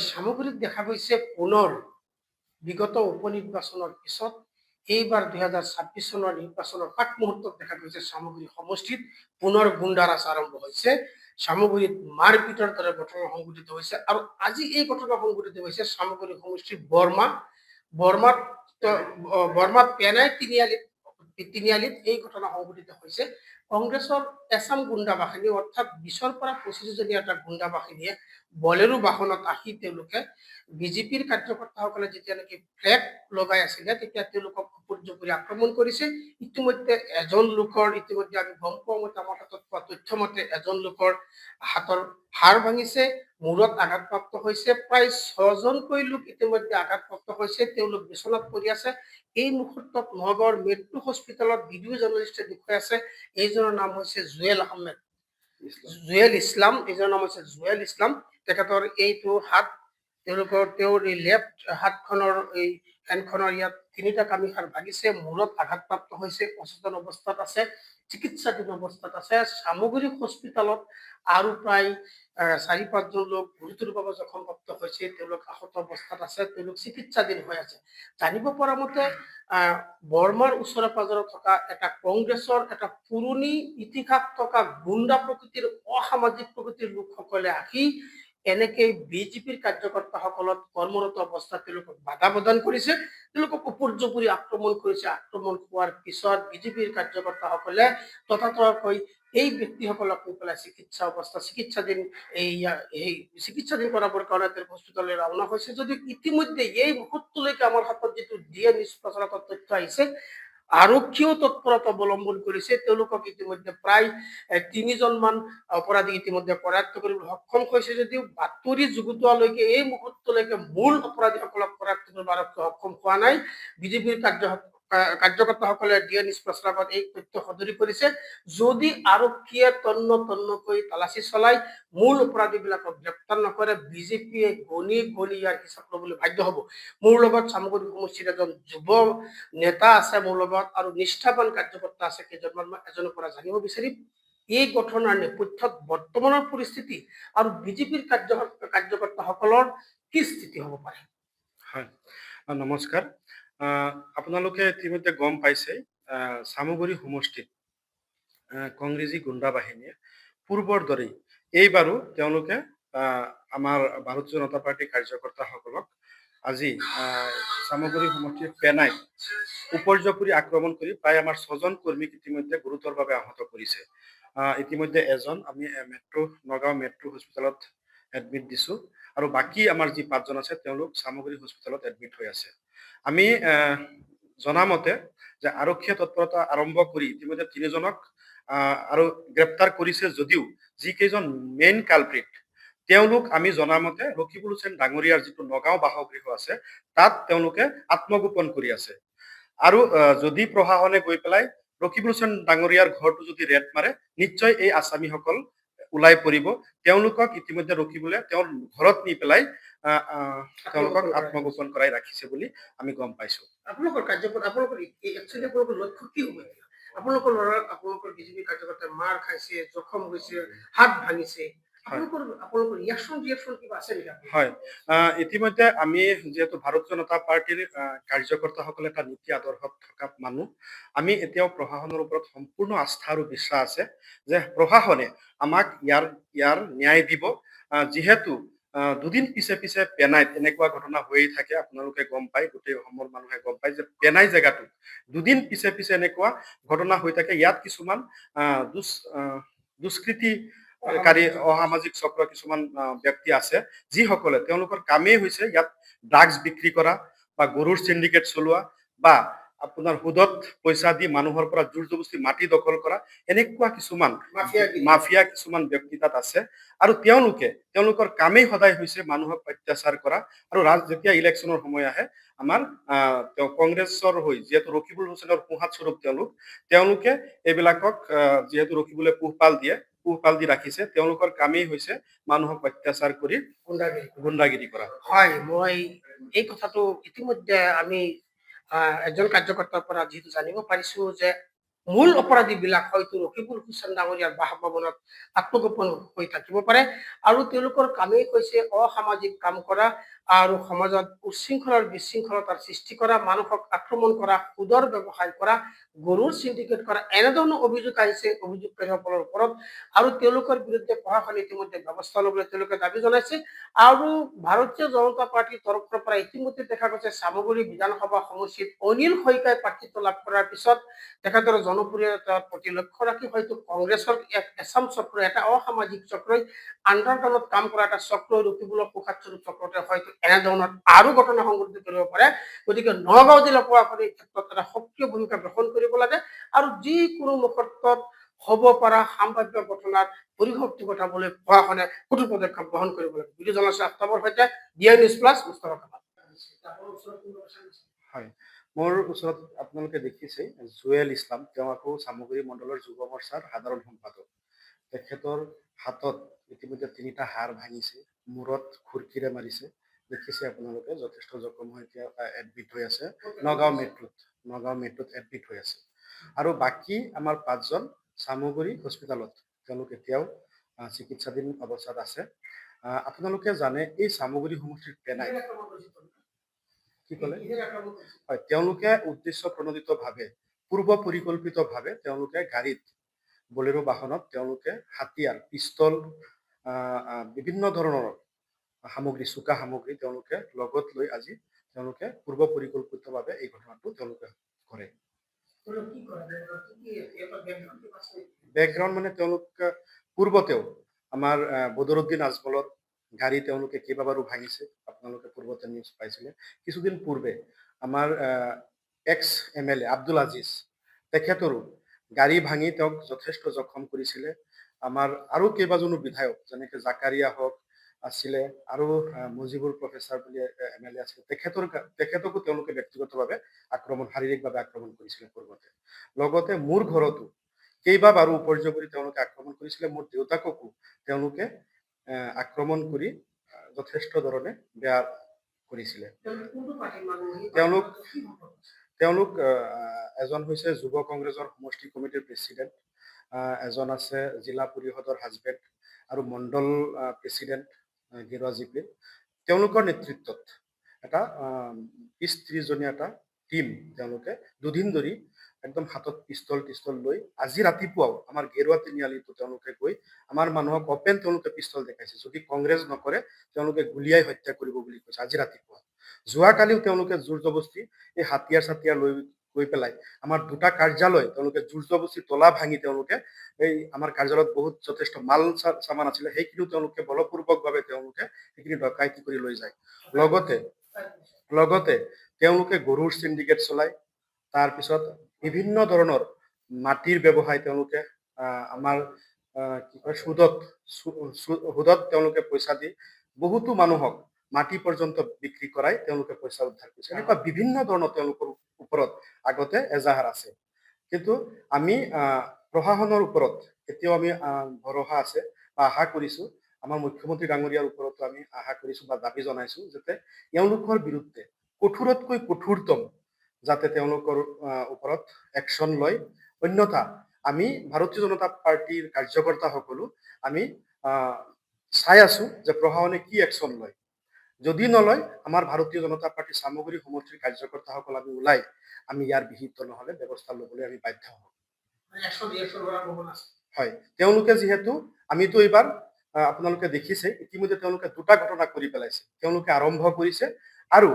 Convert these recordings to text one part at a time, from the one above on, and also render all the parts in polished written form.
সামগ্ৰিক দেখা গৈছে পুনৰ বিগত উপনিৰ্বাচনৰ পিছত এইবাৰ 2026 চনৰ নিৰ্বাচনৰ প্ৰাক মুহূৰ্তত দেখা গৈছে সামগ্ৰী সমষ্টিত পুনৰ গুণ্ডাৰাজ আৰম্ভ হৈছে। সামগ্ৰীত মাৰপিটৰ দৰে ঘটনা সংঘটিত হৈছে আৰু আজি এই ঘটনা সংঘটিত হৈছে সামগ্ৰী সমষ্টিৰ বৰ্মাত পেনাই তিনিআলিত এই ঘটনা সংঘটিত হৈছে। কংগ্ৰেছৰ এছাম গুণ্ডা বাহিনী অৰ্থাৎ 20ৰ পৰা 25 জনীয়া এটা গুণ্ডা বাহিনীয়ে বলেৰো বাহনত আহি তেওঁলোকে বিজেপিৰ কাৰ্যকৰ্তাসকলে যেতিয়া নেকি ফ্লেগ লগাই আছিলে তেতিয়া তেওঁলোকক উপৰ্যুপৰি আক্ৰমণ কৰিছে। ইতিমধ্যে এজন লোকৰ ইতিমধ্যে আমি গম পোৱা মতে আমাৰ হাতত পোৱা তথ্য মতে এজন লোকৰ হাতৰ হাড় ভাঙিছে, মূৰত আঘাতপ্ৰাপ্ত হৈছে, প্ৰায় 6জনকৈ লোক ইতিমধ্যে আঘাতপ্ৰাপ্ত হৈছে, তেওঁলোক বিচনাত পৰি আছে। এই মুহূৰ্তত নগাঁৱৰ মেট্ৰো হস্পিটেলত ভিডিঅ' জাৰ্নেলিষ্টে দেখুৱাই আছে এইজনৰ নাম হৈছে জুৱেল ইছলাম। এইজনৰ নাম হৈছে জুৱেল ইছলাম। তেখেতৰ এইটো হাত তেওঁৰ এই লেফ্ট হাতখনৰ এই হেণ্ডখনৰ ইয়াত 3টা কামিহাড় ভাগিছে, মূৰত আঘাতপ্ৰাপ্ত হৈছে, অচেতন অৱস্থাত আছে, চিকিৎসাধীন অৱস্থাত আছে। সামগ্ৰী হস্পিটেলত আৰু প্ৰায় 4-5জন লোক গুৰুতৰভাৱে জখমপ্ৰাপ্ত হৈছে, তেওঁলোক আহত অৱস্থাত আছে, তেওঁলোক চিকিৎসাধীন হৈ আছে। জানিব পৰা মতে বৰ্মাৰ ওচৰে পাজৰে থকা এটা কংগ্ৰেছৰ এটা পুৰণি ইতিহাস থকা গুণ্ডা প্ৰকৃতিৰ অসামাজিক প্ৰকৃতিৰ লোকসকলে আহি এনেকে বিজেপিৰ কাৰ্যকৰ্তাসকলত কৰ্মৰত অৱস্থাত তেওঁলোকক বাধা প্ৰদান কৰিছে, তেওঁলোকক উপৰ্যুপৰি আক্ৰমণ কৰিছে। আক্ৰমণ হোৱাৰ পিছত বিজেপিৰ কাৰ্যকৰ্তাসকলে তথাতথকৈ এই ব্যক্তিসকলক কৈ পেলাই চিকিৎসাধীন কৰাবৰ কাৰণে তেওঁ হস্পিটাললৈ ৰাওনা হৈছে। যদিও ইতিমধ্যে এই মুহূৰ্তলৈকে আমাৰ হাতত যিটো ডিএ নিউজ প্ৰচাৰৰ তথ্য আহিছে, আৰক্ষীয়েও তৎপৰতা অৱলম্বন কৰিছে। তেওঁলোকক ইতিমধ্যে প্ৰায় 3জনমান অপৰাধী ইতিমধ্যে কৰায়ত্ব কৰিবলৈ সক্ষম হৈছে। যদিও বাতৰি যুগুতোৱালৈকে এই মুহূৰ্তলৈকে মূল অপৰাধীসকলক কৰায়ত্ব কৰিব আৰক্ষী সক্ষম হোৱা নাই। বিজেপিৰ কাৰ্যকৰ্তাসকলে ডিএ নিউজ প্ৰচাৰত এই তথ্য সদৰি কৰিছে। যদি আৰক্ষীয়ে তন্নকৈ তালাচী চলাই মূল অপৰাধীবিলাকক গ্ৰেপ্তাৰ নকৰে, বিজেপিয়ে গণি ইয়াৰ হিচাপ ল'বলৈ বাধ্য হ'ব। মোৰ লগত সামগ্ৰী সমষ্টিৰ এজন যুৱ নেতা আছে, মোৰ লগত আৰু নিষ্ঠাবান কাৰ্যকৰ্তা আছে কেইজনমান। মই এজনৰ পৰা জানিব বিচাৰিম এই ঘটনাৰ নেপথ্যত বৰ্তমানৰ পৰিস্থিতি আৰু বিজেপিৰ কাৰ্যকৰ্তাসকলৰ কি স্থিতি হ'ব পাৰে। হয়, নমস্কাৰ। আপোনালোকে ইতিমধ্যে গম পাইছে সামগ্ৰী সমষ্টিত কংগ্ৰেছী গুণ্ডা বাহিনীয়ে পূৰ্বৰ দৰেই এইবাৰো তেওঁলোকে আমাৰ ভাৰতীয় জনতা পাৰ্টীৰ কাৰ্যকৰ্তাসকলক আজি সামগ্ৰী সমষ্টিৰ পেনাইত উপৰ্যুপৰি আক্ৰমণ কৰি প্ৰায় আমাৰ 6জন কৰ্মীক ইতিমধ্যে গুৰুতৰভাৱে আহত কৰিছে। ইতিমধ্যে এজন আমি নগাঁও মেট্ৰো হস্পিটেলত এডমিট দিছো আৰু বাকী আমাৰ যি 5জন আছে তেওঁলোক সামগ্ৰী হস্পিটেলত এডমিট হৈ আছে। আমি জনামতে যে আৰক্ষীয়ে তৎপৰতা আৰম্ভ কৰি ইতিমধ্যে 3জনক আৰু গ্ৰেপ্তাৰ কৰিছে। যদিও যিকেইজন মেইন কালপ্ৰিট তেওঁলোক আমি জনামতে ৰকিবুল হুছেইন ডাঙৰীয়াৰ যিটো নগাঁও বাসগৃহ আছে তাত তেওঁলোকে আত্মগোপন কৰি আছে। আৰু যদি প্ৰশাসনে গৈ পেলাই ৰকিবুল হুছেইন ডাঙৰীয়াৰ ঘৰটো যদি ৰেড মাৰে, নিশ্চয় এই আসামীসকল ওলাই পৰিব। তেওঁলোকক ইতিমধ্যে ৰকিবুলে তেওঁৰ ঘৰত নি পেলাই তেওঁলোকক আত্মগোপন কৰাই ৰাখিছে বুলি আমি গম পাইছো। আপোনালোকৰ লক্ষ্য কি হ'ব? আপোনালোকৰ বিজেপি কাৰ্যকৰ্তাই মাৰ খাইছে, জখম হৈছে, হাত ভাঙিছে, হয়, ইতিমধ্যে আমি যিহেতু ভাৰতীয় জনতা পাৰ্টীৰ কাৰ্যকৰ্তাসকলে এটা নীতি আদৰ্শত থকা মানুহ, আমি এতিয়াও প্ৰশাসনৰ ওপৰত সম্পূৰ্ণ আস্থা আৰু বিশ্বাস আছে যে প্ৰশাসনে আমাক ইয়াৰ ন্যায় দিব। যিহেতু দুদিন পিছে পেনাইত এনেকুৱা ঘটনা হৈয়ে থাকে। আপোনালোকে গম পায়, গোটেই অসমৰ মানুহে গম পায় যে পেনাই জেগাটো দুদিন পিছে এনেকুৱা ঘটনা হৈ থাকে। ইয়াত কিছুমান দুষ্কৃতিকাৰী অসামাজিক চক্ৰ কিছুমান ব্যক্তি আছে, যিসকলে তেওঁলোকৰ কামেই হৈছে ইয়াত ড্ৰাগছ বিক্ৰী কৰা বা গৰুৰ চিণ্ডিকেট চলোৱা বা আপোনাৰ সুদত পইচা দি মানুহৰ পৰা জোৰ জবস্তি মাটি দখল কৰা, এনেকুৱা কিছুমান মাফিয়া কিছুমান ব্যক্তি তাত আছে। আৰু তেওঁলোকৰ কামেই সদায় হৈছে মানুহক অত্যাচাৰ কৰা। আৰু যেতিয়া ইলেকশ্যনৰ সময় আহে, আমাৰ কংগ্ৰেছৰ হৈ যিহেতু ৰকিবুল হুছেইনৰ পোহাত স্বৰূপ তেওঁলোকে এইবিলাকক যিহেতু ৰকিবুলে পোহপাল দি ৰাখিছে, তেওঁলোকৰ কামেই হৈছে মানুহক অত্যাচাৰ কৰি গুণ্ডাগিৰি কৰা। হয়, মই এই কথাটো ইতিমধ্যে আমি এজন কাৰ্যকৰ্তাৰ পৰা যিহেতু জানিব পাৰিছো যে মূল অপৰাধীবিলাক হয়তো ৰকিবুল হুছেইন ডাঙৰীয়াৰ বাসভৱনত আত্মগোপন হৈ থাকিব পাৰে আৰু তেওঁলোকৰ কামেই হৈছে অসামাজিক কাম কৰা আৰু সমাজত উচ্ছৃংখল বিশৃংখলতাৰ সৃষ্টি কৰা, মানুহক আক্ৰমণ কৰা, সুদৰ ব্যৱসায় কৰা, গৰুৰ চিণ্ডিকেট কৰা, এনেধৰণৰ অভিযোগ আহিছে অভিযুক্তসকলৰ ওপৰত আৰু তেওঁলোকৰ বিৰুদ্ধে প্ৰশাসনে ইতিমধ্যে ব্যৱস্থা ল'বলৈ তেওঁলোকে দাবী জনাইছে। আৰু ভাৰতীয় জনতা পাৰ্টীৰ তৰফৰ পৰা ইতিমধ্যে দেখা গৈছে চামগুৰি বিধানসভা সমষ্টিত অনিল শইকীয়াই প্ৰাৰ্থিত্ব লাভ কৰাৰ পিছত তেখেতৰ জনপ্ৰিয়তাৰ প্ৰতি লক্ষ্য ৰাখি হয়তো কংগ্ৰেছৰ এক এছাম চক্ৰই, এটা অসামাজিক চক্ৰই, আণ্ডাৰগ্ৰাউণ্ডত কাম কৰা এটা চক্ৰই, ৰকিবুলৰ কুখাতস্বৰূপ চক্ৰতে হয়তো এনেধৰণৰ আৰু ঘটনা সংঘটিত কৰিব পাৰে। গতিকে নগাঁও জিলা প্ৰশাসনে এই ক্ষেত্ৰত এটা সক্ৰিয় ভূমিকা গ্ৰহণ কৰিব লাগে আৰু যিকোনো মুহূৰ্তত হ'ব পৰা সাম্ভাব্য ঘটনাৰ পৰিসমাপ্তি ঘটাবলৈ প্ৰশাসনে কঠোৰ পদক্ষেপ গ্ৰহণ কৰিব লাগে। ভিডিঅ' জাৰ্নেলিষ্ট আফতাবৰ সৈতে D I news plus Mustafa Kamal. হয়, মোৰ ওচৰত আপোনালোকে দেখিছে জুৱেল ইছলাম, তেওঁ আকৌ চামগুৰি মণ্ডলৰ যুৱ মৰ্চাৰ সাধাৰণ সম্পাদক। তেখেতৰ হাতত ইতিমধ্যে 3টা হাড় ভাঙিছে, মূৰত খুৰকিৰে মাৰিছে, দেখিছে আপোনালোকে, যথেষ্ট জখম হৈ এতিয়া এডমিট হৈ আছে নগাঁও মেট্ৰোত এডমিট হৈ আছে। আৰু বাকী আমাৰ 5জন চামগুৰি হস্পিটেলত তেওঁলোক এতিয়াও চিকিৎসাধীন অৱস্থাত আছে। আপোনালোকে জানে এই চামগুৰি সমষ্টিৰ পেনাই কি ক'লে? হয়, তেওঁলোকে উদ্দেশ্য প্ৰণোদিতভাৱে, পূৰ্ব পৰিকল্পিতভাৱে তেওঁলোকে গাড়ীত, বলেৰো বাহনত তেওঁলোকে হাতিয়াৰ, পিষ্টল, বিভিন্ন ধৰণৰ সামগ্ৰী, চোকা সামগ্ৰী তেওঁলোকে লগত লৈ আজি তেওঁলোকে পূৰ্ব পৰিকল্পিতভাৱে এই ঘটনাটো তেওঁলোকে কৰে। বেকগ্ৰাউণ্ড মানে তেওঁলোকে পূৰ্বতেও আমাৰ বদৰুদ্দিন আজমলৰ গাড়ী তেওঁলোকে কেইবাবাৰো ভাঙিছে, আপোনালোকে পূৰ্বতে নিউজ পাইছিলে। কিছুদিন পূৰ্বে আমাৰ এক্স MLA আব্দুল আজিজ, তেখেতৰো গাড়ী ভাঙি তেওঁক যথেষ্ট জখম কৰিছিলে। আমাৰ আৰু কেইবাজনো বিধায়ক, যেনেকৈ জাকাৰিয়া হওক আছিলে, আৰু মুজিবুৰ প্ৰফেচাৰ বুলি MLA আছিলে, তেখেতকো তেওঁলোকে ব্যক্তিগতভাৱে শাৰীৰিকভাৱে আক্ৰমণ কৰিছিলে পূৰ্বতে। লগতে মোৰ ঘৰতো কেইবাবাৰো উপৰ্য কৰি তেওঁলোকে আক্ৰমণ কৰিছিলে। মোৰ দেউতাককো তেওঁলোকে আক্ৰমণ কৰি যথেষ্ট ধৰণে বেয়া কৰিছিলে। তেওঁলোক এজন হৈছে যুৱ কংগ্ৰেছৰ সমষ্টি কমিটিৰ প্ৰেচিডেণ্ট, এজন আছে জিলা পৰিষদৰ হাজবেণ্ড আৰু মণ্ডল প্ৰেচিডেণ্ট গেৰুৱা জিপিৰ। তেওঁলোকৰ নেতৃত্বত এটা 20-30 জনীয়া এটা টিম তেওঁলোকে দুদিন ধৰি একদম হাতত পিষ্টল লৈ আজি ৰাতিপুৱাও আমাৰ গেৰুৱা তিনিআলিতো তেওঁলোকে গৈ আমাৰ মানুহক অপেন তেওঁলোকে পিষ্টল দেখাইছে, যদি কংগ্ৰেছ নকৰে তেওঁলোকে গুলিয়াই হত্যা কৰিব বুলি কৈছে আজি ৰাতিপুৱা। যোৱাকালিও তেওঁলোকে জোৰ জবস্তি এই হাতিয়াৰ লৈ গৈ পেলাই আমাৰ 2টা কাৰ্যালয় তেওঁলোকে জোৰ জবস্তি তলা ভাঙি তেওঁলোকে এই আমাৰ কাৰ্যালয়ত বহুত যথেষ্ট মাল চামান আছিলে, সেইখিনিও তেওঁলোকে বলপূৰ্বকভাৱে তেওঁলোকে সেইখিনি ডকাইতি কৰি লৈ যায়। লগতে তেওঁলোকে গৰুৰ চিণ্ডিকেট চলায়, তাৰপিছত বিভিন্ন ধৰণৰ মাটিৰ ব্যৱসায় তেওঁলোকে আমাৰ কি কয় সুদত তেওঁলোকে পইচা দি বহুতো মানুহক মাটি পৰ্যন্ত বিক্ৰী কৰাই তেওঁলোকে পইচা উদ্ধাৰ কৰিছে। এনেকুৱা বিভিন্ন ধৰণৰ তেওঁলোকৰ ওপৰত আগতে এজাহাৰ আছে। কিন্তু আমি প্ৰশাসনৰ ওপৰত এতিয়াও আমি ভৰসা আছে বা আশা কৰিছো, আমাৰ মুখ্যমন্ত্ৰী ডাঙৰীয়াৰ ওপৰতো আমি আশা কৰিছো বা দাবী জনাইছো, যাতে এওঁলোকৰ বিৰুদ্ধে কঠোৰতকৈ কঠোৰতম যাতে তেওঁলোকৰ ওপৰত একশ্যন লয়। অন্যথা আমি ভাৰতীয় জনতা পাৰ্টিৰ কাৰ্যকৰ্তাসকলো আমি চাই আছো যে প্ৰশাসনে কি একশ্যন লয়। যদি নলয়, আমাৰ ভাৰতীয় জনতা পাৰ্টি চামগুৰি সমষ্টিৰ কাৰ্যকৰ্তাসকল আমি ওলাই আমি ইয়াৰ বিহিত নহ'লে ব্যৱস্থা ল'বলৈ আমি বাধ্য হম। হয়, তেওঁলোকে যিহেতু আমিতো এইবাৰ আপোনালোকে দেখিছে ইতিমধ্যে তেওঁলোকে 2টা ঘটনা কৰি পেলাইছে, তেওঁলোকে আৰম্ভ কৰিছে আৰু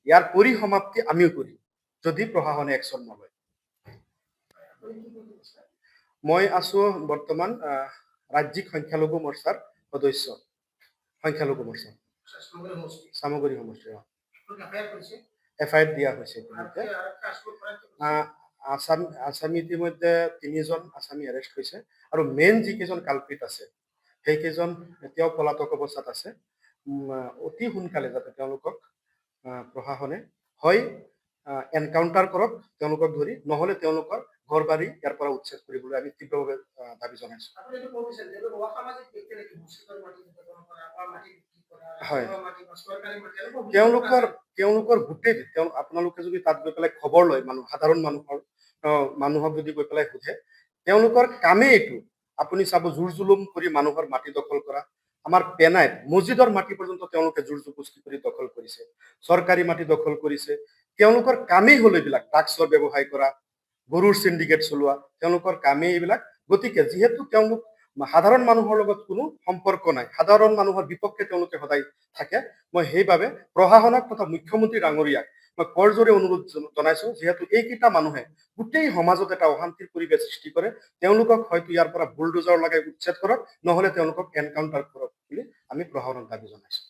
ইয়াৰ পৰিসমাপ্তি আমিও কৰিম যদি প্ৰশাসনে একশ্যন নলয়। মই আছো বৰ্তমান ৰাজ্যিক সংখ্যালঘু মৰ্চাৰ সদস্য, সংখ্যালঘু মৰ্চা চামগুৰি সমষ্টিৰ FIR দিয়া হৈছে। আসামী ইতিমধ্যে 3জন আসামী এৰেষ্ট হৈছে আৰু মেইন যিকেইজন কালপ্ৰিট আছে সেইকেইজন এতিয়াও পলাতক অৱস্থাত আছে। অতি সোনকালে যাতে তেওঁলোকক প্ৰশাসনে হয় এনকাউণ্টাৰ কৰক তেওঁলোকক ধৰি, নহ'লে তেওঁলোকৰ ঘৰ বাৰী ইয়াৰ পৰা উচ্ছেদ কৰিবলৈ আমি তীব্ৰভাৱে দাবী জনাইছো। হয়, তেওঁলোকৰ গোটেই আপোনালোকে যদি তাত গৈ পেলাই খবৰ লয় সাধাৰণ মানুহৰ মানুহক যদি গৈ পেলাই সোধে তেওঁলোকৰ কামেই এইটো। আপুনি চাব জোৰ জুলুম কৰি মানুহৰ মাটি দখল কৰা, আমাৰ পেনাইত মছজিদৰ মাটি পৰ্যন্ত তেওঁলোকে জোৰ জবৰদস্তি কৰি দখল কৰিছে, চৰকাৰী মাটি দখল কৰিছে। তেওঁলোকৰ কামেই হ'ল এইবিলাক, ড্ৰাগছৰ ব্যৱসায় কৰা, গৰুৰ চিণ্ডিকেট চলোৱা, তেওঁলোকৰ কামেই এইবিলাক। গতিকে যিহেতু তেওঁলোক সাধাৰণ মানুহৰ লগত কোনো সম্পৰ্ক নাই, সাধাৰণ মানুহৰ বিপক্ষে তেওঁলোকে সদায় থাকে, মই সেইবাবে প্ৰশাসনক তথা মুখ্যমন্ত্ৰী ডাঙৰীয়াক মই কৰজোৰে অনুৰোধ জনাইছো, যিহেতু এইকেইটা মানুহে গোটেই সমাজত এটা অশান্তিৰ পৰিৱেশ সৃষ্টি কৰে, তেওঁলোকক হয়তো ইয়াৰ পৰা বুলডোজাৰ লগাই উচ্ছেদ কৰক, নহলে তেওঁলোকক এনকাউণ্টাৰ কৰক বুলি আমি প্ৰশাসনক দাবী জনাইছো।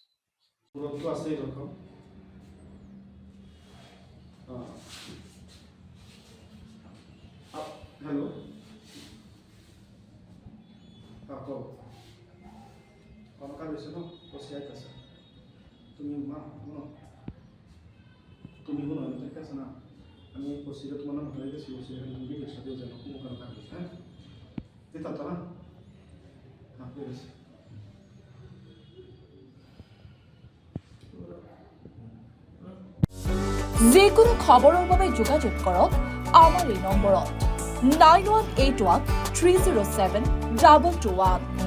আছে এরকম হ্যালো অনকা হয়েছে ন পচিয়াই আছে তুমি মা শুনো তুমি শুনো ঠিক আছে না আমি পচিয়ে তোমার নাম হয়ে গেছি পচিয়ে তুমি সাথে যেন কোনো কারণ থাকবে হ্যাঁ এটা তো না হ্যাঁ হয়ে গেছে যিকোনো খবৰৰ বাবে যোগাযোগ কৰক আমাৰ এই নম্বৰত 9181 307 2221।